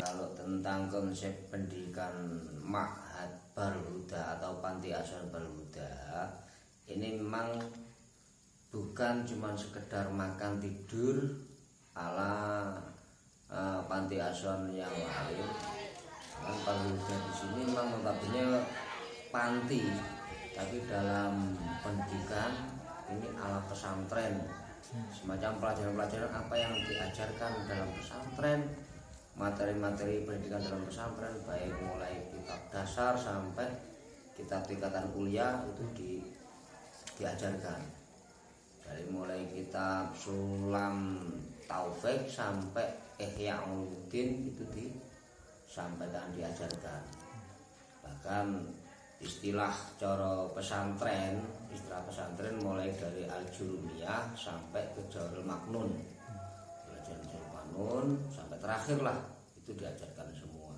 Kalau tentang konsep pendidikan Ma'had Darul Huda atau Panti Asuhan Darul Huda, ini memang bukan cuma sekedar makan tidur ala panti asuhan yang lain. Darul Huda di sini memang notabene panti, tapi dalam pendidikan ini ala pesantren, semacam pelajaran-pelajaran apa yang diajarkan dalam pesantren, materi-materi pendidikan dalam pesantren, baik mulai kitab dasar sampai kitab tingkatan kuliah itu diajarkan, dari mulai kitab Sulam Taufik sampai Ihya Ulumuddin itu disampaikan, diajarkan. Bahkan istilah cara pesantren, istilah pesantren mulai dari Al-Jurumiyah sampai ke Jawarul Maknun, belajar Jawarul Maknun sampai terakhir lah itu diajarkan semua.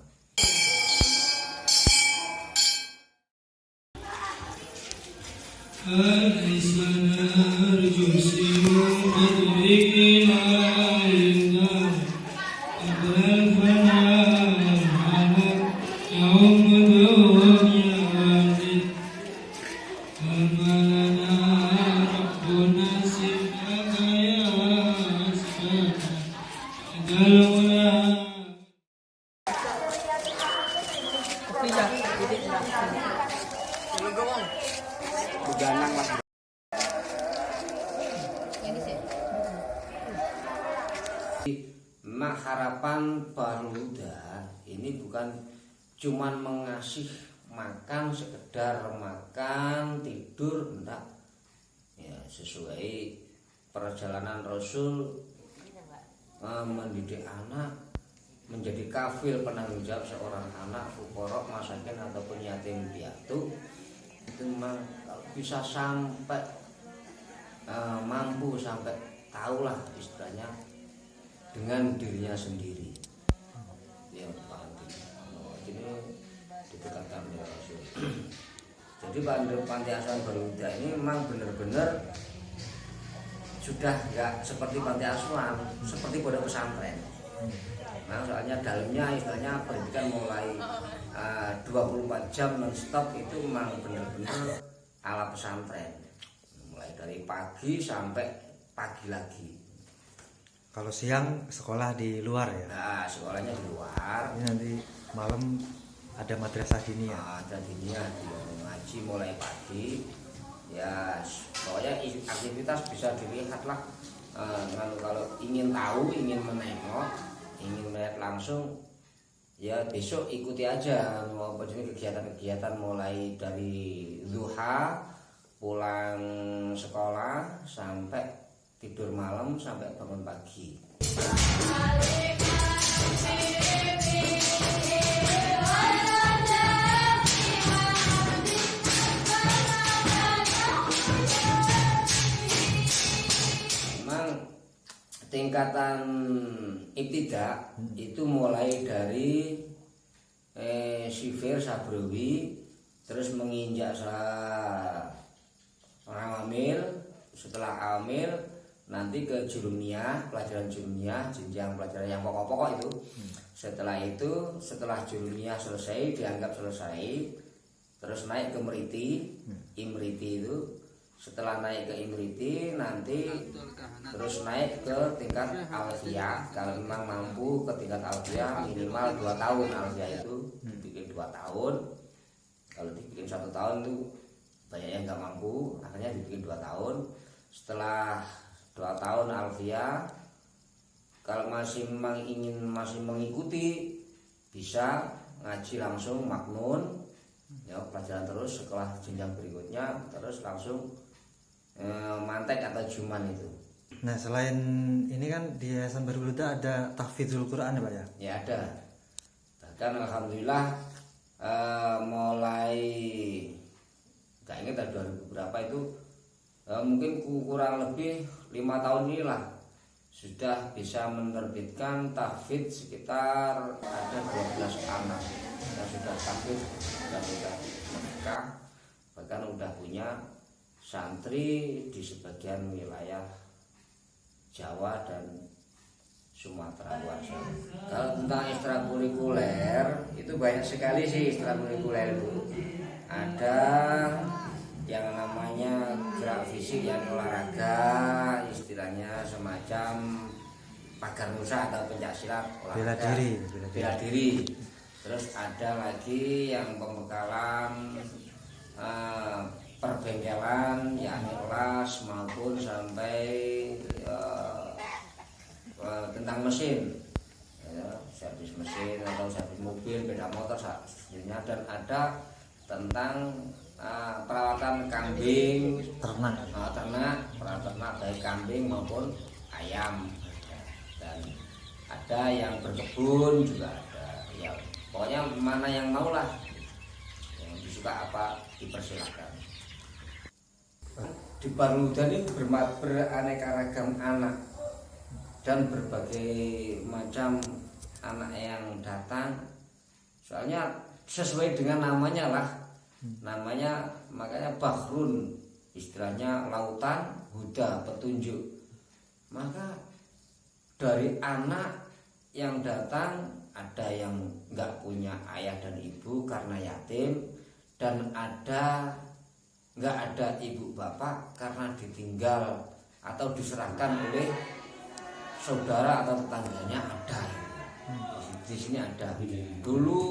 Nah, harapan Darul Huda ini bukan cuman mengasih makan, sekedar makan tidur, enggak ya, sesuai perjalanan Rasul mendidik anak menjadi kafil penanggung jawab seorang anak fuqara, masakin ataupun yatim piatu. Itu memang kalau bisa sampai mampu, sampai tahulah istilahnya dengan dirinya sendiri yang penting. Ini ditegakkan oleh Rasul. Jadi panti asuhan Darul Huda ini memang benar-benar sudah nggak seperti panti asuhan, seperti pondok pesantren. Nah, soalnya dalamnya istilahnya pendidikan mulai 24 jam non-stop, itu memang benar-benar ala pesantren, mulai dari pagi sampai pagi lagi. Kalau siang sekolah di luar ya? Nah, sekolahnya di luar. Ini nanti malam ada madrasah diniyah. Ada diniyah, ngaji mulai pagi. Ya, pokoknya aktivitas bisa dilihat lah. Kalau ingin tahu, ingin menengok, ingin melihat langsung, ya besok ikuti aja. Mau kegiatan-kegiatan mulai dari duha, pulang sekolah sampai tidur malam sampai bangun pagi. Memang tingkatan ibtidak itu mulai dari sifir sabrawi, terus menginjak amil, setelah amil. nanti ke jurumiyah, pelajaran jurumiyah, jenjang pelajaran yang pokok-pokok itu. Setelah itu, setelah jurumiyah selesai, dianggap selesai, terus naik ke Mriti. Imriti itu, setelah naik ke Imriti nanti terus naik ke tingkat alfiyah. Kalau memang mampu ke tingkat alfiyah minimal 2 tahun. Alfiyah itu dibikin 2 tahun. Kalau dibikin 1 tahun itu banyak yang nggak mampu, akhirnya dibikin 2 tahun. Setelah 2 tahun alfiyah, kalau masih memang ingin masih mengikuti, bisa ngaji langsung maknun, ya pelajaran terus. Setelah jenjang berikutnya terus langsung mantek atau juman itu. Nah, selain ini kan di Yayasan Bahrul Huda ada tahfidzul Quran ya Pak ya? Ya ada. Bahkan alhamdulillah mulai gak ingat dari 2000 berapa itu, mungkin kurang lebih 5 tahun inilah sudah bisa menerbitkan tahfidz sekitar ada 12 anak yang sudah tahfidz dan sudah menikah, bahkan udah punya santri di sebagian wilayah Jawa dan Sumatera luar sana. Kalau tentang ekstrakurikuler itu banyak sekali sih ekstrakurikuler itu. Ada yang namanya gerak fisik, yang olahraga, istilahnya semacam pagar nusa atau pencaksilat, Bela diri. bela diri. Terus ada lagi yang pembekalan perbengkelan, yakni kelas maupun sampai tentang mesin, ya, servis mesin atau servis mobil, beda motor sebenarnya. Dan ada tentang perawatan kambing, ternak, perawatan ternak baik kambing maupun ayam. Dan ada yang berkebun juga ada. Ya pokoknya mana yang mau lah, yang disuka apa dipersilakan. Di Bahrul Huda ini beraneka ragam anak dan berbagai macam anak yang datang. Soalnya sesuai dengan namanya lah, namanya makanya Bahrun, istilahnya lautan, Huda petunjuk. Maka dari anak yang datang ada yang nggak punya ayah dan ibu karena yatim, dan ada nggak ada ibu bapak karena ditinggal atau diserahkan oleh saudara atau tetangganya, ada. Di sini ada. Dulu,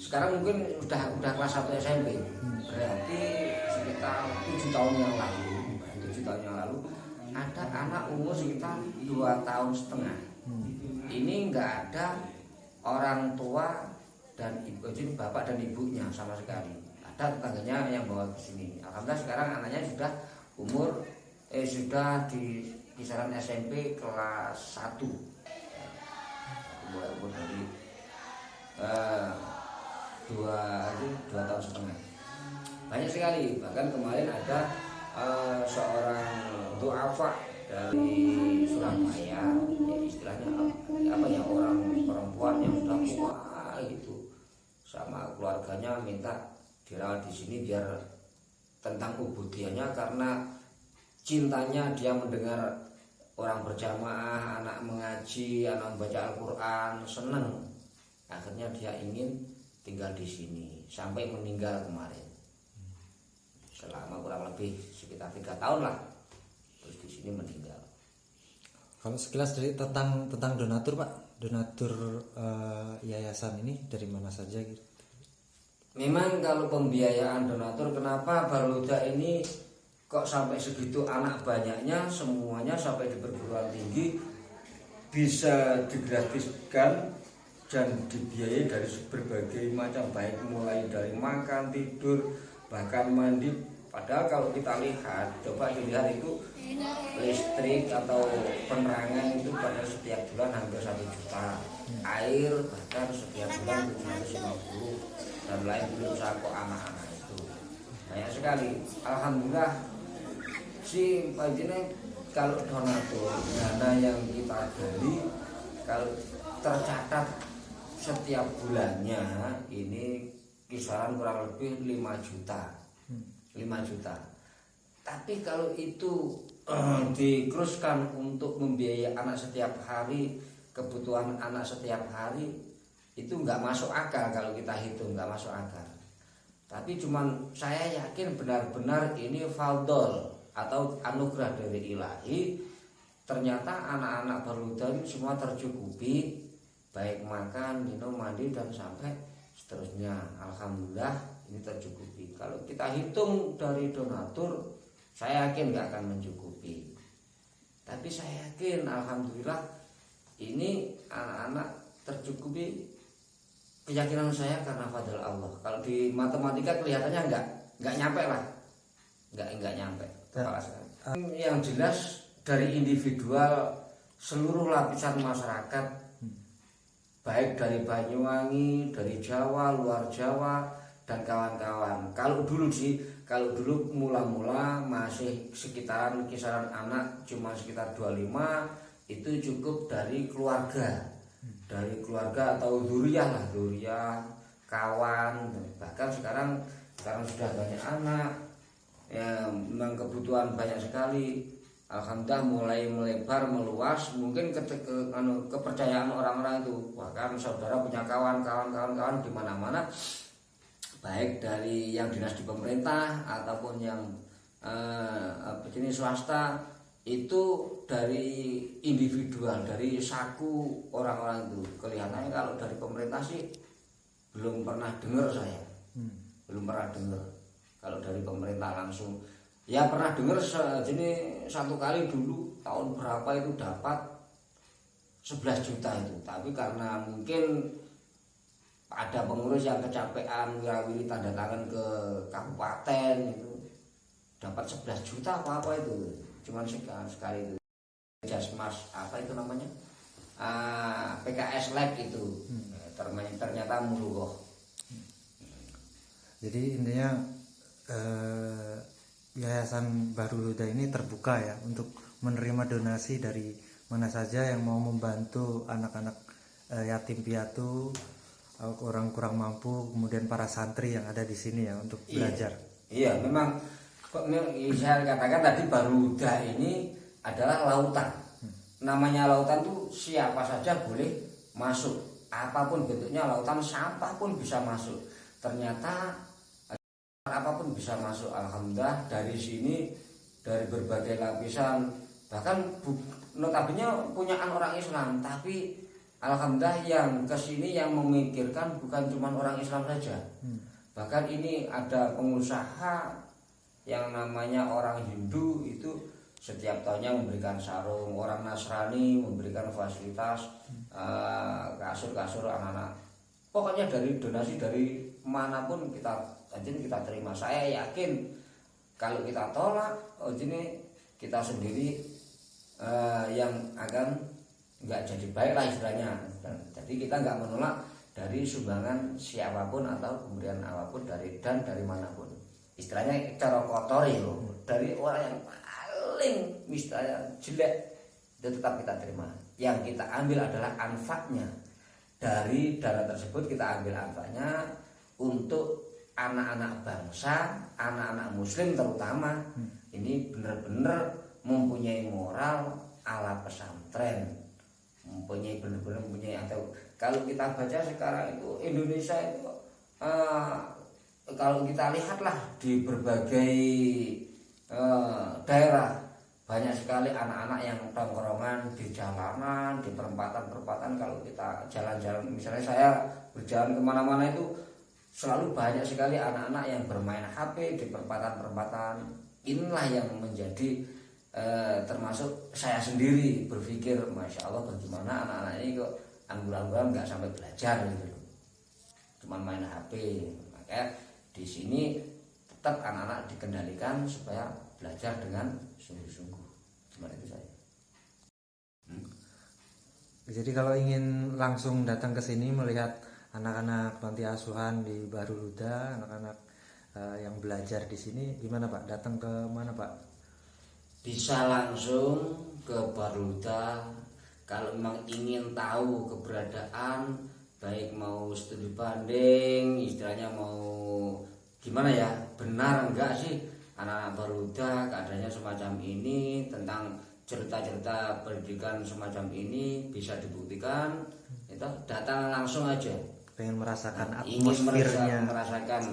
sekarang mungkin udah kelas 1 SMP, berarti sekitar 7 tahun yang lalu. 7 tahun yang lalu ada anak umur sekitar 2 tahun setengah. Ini nggak ada orang tua dan ibu, jadi bapak dan ibunya sama sekali. Ada tetangganya yang bawa ke sini. Alhamdulillah sekarang anaknya sudah sudah di kisaran SMP kelas 1. Mulai umur dari 2 tahun setengah. Banyak sekali. Bahkan kemarin ada seorang duafa dari Surabaya, ya istilahnya apa ya, orang perempuan yang sudah tua gitu, sama keluarganya minta dirawat di sini biar tentang ubudiannya, karena cintanya dia mendengar orang berjamaah, anak mengaji, anak membaca Al-Quran, senang. Akhirnya dia ingin tinggal di sini sampai meninggal kemarin. Selama kurang lebih sekitar 3 tahun lah, terus di sini meninggal. Kalau sekilas dari tentang donatur Pak, donatur yayasan ini dari mana saja gitu? Memang kalau pembiayaan donatur, kenapa Bahrul Huda ini kok sampai segitu anak banyaknya, semuanya sampai di perguruan tinggi bisa digratiskan dan dibiayai dari berbagai macam, baik mulai dari makan, tidur, bahkan mandi. Padahal kalau kita lihat, coba dilihat itu listrik atau penerangan itu pada setiap bulan hampir 1 juta, air bahkan setiap bulan 150, dan lain belum sangkut anak-anak itu banyak sekali. Alhamdulillah si Pak, kalau donatur dana yang kita gali kalau tercatat setiap bulannya ini kisaran kurang lebih 5 juta. Tapi kalau itu dikruskan untuk membiayai anak setiap hari, kebutuhan anak setiap hari, itu nggak masuk akal kalau kita hitung, nggak masuk akal. Tapi cuman saya yakin benar-benar ini fadl atau anugerah dari ilahi. Ternyata anak-anak Barhuda ini semua tercukupi, baik makan, minum, mandi, dan sampai seterusnya. Alhamdulillah ini tercukupi. Kalau kita hitung dari donatur, saya yakin nggak akan mencukupi. Tapi saya yakin alhamdulillah ini anak-anak tercukupi, keyakinan saya karena fadl Allah. Kalau di matematika kelihatannya nggak nyampe lah, nggak nyampe kepala saya. Yang jelas dari individual seluruh lapisan masyarakat, baik dari Banyuwangi, dari Jawa, luar Jawa, dan kawan-kawan. Kalau dulu mula-mula masih sekitaran kisaran anak cuma sekitar 25, itu cukup dari keluarga atau dzurriyyah, kawan. Bahkan sekarang sudah banyak anak, ya memang kebutuhan banyak sekali. Alhamdulillah mulai melebar, meluas. Mungkin kepercayaan orang-orang itu, bahkan saudara punya kawan di mana-mana, baik dari yang dinas di pemerintah ataupun yang jenis swasta, itu dari individual, dari saku orang-orang itu. Kelihatannya kalau dari pemerintah sih belum pernah dengar saya, belum pernah dengar. Kalau dari pemerintah langsung, ya pernah dengar satu kali dulu tahun berapa itu dapat 11 juta itu. Tapi karena mungkin ada pengurus yang kecapean wirawiri tanda tangan ke kabupaten, itu dapat 11 juta apa itu, cuman sekali itu. Jasmas apa itu namanya, PKS Lab itu, ternyata muluh. Jadi intinya Yayasan Barhuda ini terbuka ya untuk menerima donasi dari mana saja yang mau membantu anak-anak yatim piatu, orang kurang mampu, kemudian para santri yang ada di sini ya untuk belajar. Iya, memang saya katakan tadi Barhuda ini adalah lautan. Namanya lautan tuh siapa saja boleh masuk, apapun bentuknya lautan, sampah pun bisa masuk. Ternyata apapun bisa masuk. Alhamdulillah dari sini, dari berbagai lapisan, bahkan notabene punyaan orang Islam, tapi alhamdulillah yang kesini yang memikirkan bukan cuma orang Islam saja. Bahkan ini ada pengusaha yang namanya orang Hindu, itu setiap tahunnya memberikan sarung, orang Nasrani memberikan fasilitas kasur-kasur anak-anak. Pokoknya dari donasi dari manapun kita terima. Saya yakin kalau kita tolak, kita sendiri yang akan nggak jadi baik lah istilahnya. Jadi kita nggak menolak dari sumbangan siapapun atau pemberian apapun dari manapun. Istilahnya cara kotor loh, dari orang yang paling misalnya jelek, itu tetap kita terima. Yang kita ambil adalah anfaknya. Dari dana tersebut kita ambil anfaknya untuk anak-anak bangsa, anak-anak muslim terutama. Ini benar-benar mempunyai moral ala pesantren, benar-benar mempunyai. Atau kalau kita baca sekarang itu Indonesia itu kalau kita lihatlah di berbagai daerah, banyak sekali anak-anak yang tongkrongan di jalanan, di perempatan-perempatan. Kalau kita jalan-jalan, misalnya saya berjalan kemana-mana itu selalu banyak sekali anak-anak yang bermain HP di perempatan-perempatan. Inilah yang menjadi termasuk saya sendiri berpikir, Masya Allah bagaimana anak-anak ini kok anggur-angguran nggak sampai belajar gitu, cuma main HP. Makanya di sini tetap anak-anak dikendalikan supaya belajar dengan sungguh-sungguh. Cuma itu saya. Jadi kalau ingin langsung datang ke sini melihat anak-anak panti asuhan di Barhuda, anak-anak yang belajar di sini, gimana Pak? Datang ke mana Pak? Bisa langsung ke Barhuda. Kalau memang ingin tahu keberadaan, baik mau studi banding, istilahnya mau gimana ya, benar enggak sih anak-anak Barudak adanya semacam ini, tentang cerita-cerita pendidikan semacam ini bisa dibuktikan, itu datang langsung aja. Pengen merasakan Ingin atmosfernya, merasakan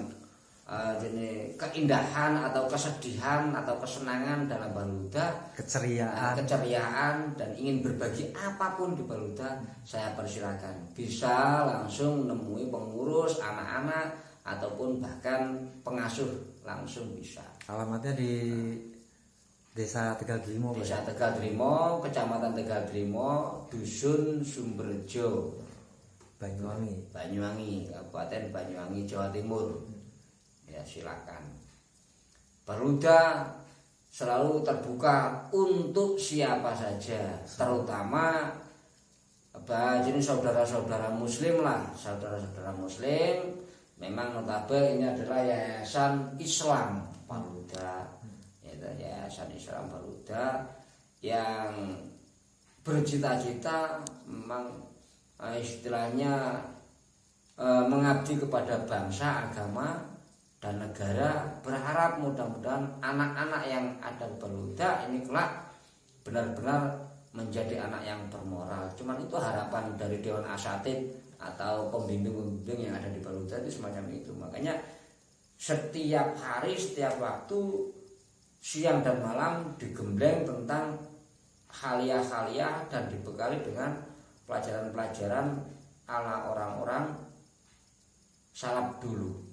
jenis keindahan atau kesedihan atau kesenangan dalam Baluda, keceriaan, dan ingin berbagi apapun di Baluda, saya persilakan. Bisa langsung nemui pengurus, anak-anak, ataupun bahkan pengasuh langsung bisa. Alamatnya di Desa Tegal Drimo. Desa Tegal Drimo, Kecamatan Tegal Drimo, Dusun Sumberjo, Banyuwangi, Kabupaten Banyuwangi, Jawa Timur. Ya silakan. Baruda selalu terbuka untuk siapa saja, terutama jenis saudara-saudara muslim lah, saudara-saudara muslim. Memang notabene ini adalah yayasan Islam Baruda, yayasan Islam Baruda yang bercita-cita memang istilahnya mengabdi kepada bangsa, agama, dan negara. Berharap mudah-mudahan anak-anak yang ada di Baluda ini kelak benar-benar menjadi anak yang bermoral. Cuman itu harapan dari Dewan Asatid atau pembimbing-pembimbing yang ada di Baluda itu semacam itu. Makanya setiap hari, setiap waktu, siang dan malam digembleng tentang khaliah-khaliah dan dibekali dengan pelajaran-pelajaran ala orang-orang salaf dulu.